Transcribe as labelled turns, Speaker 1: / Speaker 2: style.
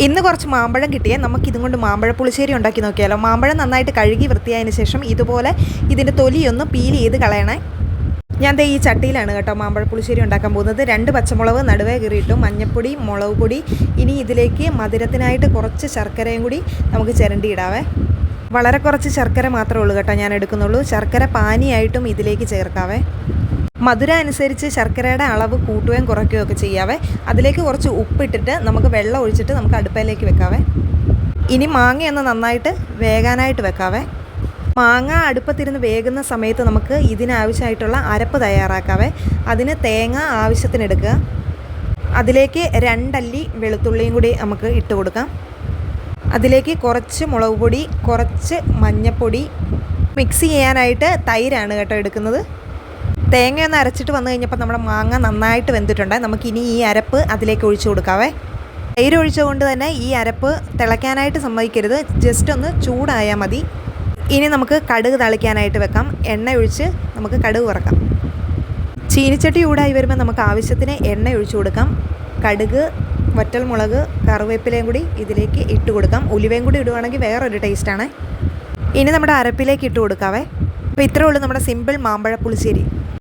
Speaker 1: ഇന്ന് കുറച്ച് മാമ്പഴം കിട്ടിയേ നമുക്കിതും കൊണ്ട് മാമ്പഴ പുളിശ്ശേരി ഉണ്ടാക്കി നോക്കിയാലോ. മാമ്പഴം നന്നായിട്ട് കഴുകി വൃത്തിയായതിന് ശേഷം ഇതുപോലെ ഇതിൻ്റെ തൊലിയൊന്ന് പീൽ ചെയ്ത് കളയണേ. ഞാൻ ദേ ഈ ചട്ടിയിലാണ് കേട്ടോ മാമ്പഴ പുളിശ്ശേരി ഉണ്ടാക്കാൻ പോകുന്നത്. 2 പച്ചമുളക് നടുവേ കീറിയിട്ടു, മഞ്ഞൾപ്പൊടി, മുളക് പൊടി. ഇനി ഇതിലേക്ക് മധുരത്തിനായിട്ട് കുറച്ച് ശർക്കരയും കൂടി നമുക്ക് ചിരണ്ടിയിടാവേ. വളരെ കുറച്ച് ശർക്കര മാത്രമേ ഉള്ളൂ കേട്ടോ ഞാൻ എടുക്കുന്നുള്ളൂ. ശർക്കര പാനിയായിട്ടും ഇതിലേക്ക് ചേർക്കാവേ. മധുരം അനുസരിച്ച് ശർക്കരയുടെ അളവ് കൂട്ടുകയും കുറയ്ക്കുകയും ഒക്കെ ചെയ്യാവേ. അതിലേക്ക് കുറച്ച് ഉപ്പിട്ടിട്ട് നമുക്ക് വെള്ളം ഒഴിച്ചിട്ട് നമുക്ക് അടുപ്പയിലേക്ക് വെക്കാവേ. ഇനി മാങ്ങയൊന്ന് നന്നായിട്ട് വേകാനായിട്ട് വെക്കാവേ. മാങ്ങ അടുപ്പത്തിരുന്ന് വേകുന്ന സമയത്ത് നമുക്ക് ഇതിനാവശ്യമായിട്ടുള്ള അരപ്പ് തയ്യാറാക്കാവേ. അതിന് തേങ്ങ ആവശ്യത്തിനെടുക്കുക. അതിലേക്ക് 2 അല്ലി വെളുത്തുള്ളിയും കൂടി നമുക്ക് ഇട്ട് കൊടുക്കാം. അതിലേക്ക് കുറച്ച് മുളക് പൊടി, കുറച്ച് മഞ്ഞൾപ്പൊടി, മിക്സ് ചെയ്യാനായിട്ട് തൈരാണ് കേട്ടോ എടുക്കുന്നത്. തേങ്ങയൊന്ന് അരച്ചിട്ട് വന്നു കഴിഞ്ഞപ്പോൾ നമ്മുടെ മാങ്ങ നന്നായിട്ട് വെന്തിട്ടുണ്ട്. നമുക്കിനി ഈ അരപ്പ് അതിലേക്ക് ഒഴിച്ചു കൊടുക്കാവേ. തൈര് ഒഴിച്ചുകൊണ്ട് തന്നെ ഈ അരപ്പ് തിളയ്ക്കാനായിട്ട് സമ്മതിക്കരുത്, ജസ്റ്റ് ഒന്ന് ചൂടായാൽ മതി. ഇനി നമുക്ക് കടുക് തളിക്കാനായിട്ട് വെക്കാം. എണ്ണ ഒഴിച്ച് നമുക്ക് കടുക് വറക്കാം. ചീനിച്ചട്ടി ചൂടായി വരുമ്പോൾ നമുക്ക് ആവശ്യത്തിന് എണ്ണ ഒഴിച്ചു കൊടുക്കാം. കടുക്, വറ്റൽമുളക്, കറിവേപ്പിലയും കൂടി ഇതിലേക്ക് ഇട്ട് കൊടുക്കാം. ഉലുവയും കൂടി ഇടുവാണെങ്കിൽ വേറൊരു ടേസ്റ്റാണ്. ഇനി നമ്മുടെ അരപ്പിലേക്ക് ഇട്ട് കൊടുക്കാവേ. അപ്പോൾ ഇത്രയേ ഉള്ളൂ നമ്മുടെ സിമ്പിൾ മാമ്പഴ പുളിശ്ശേരി.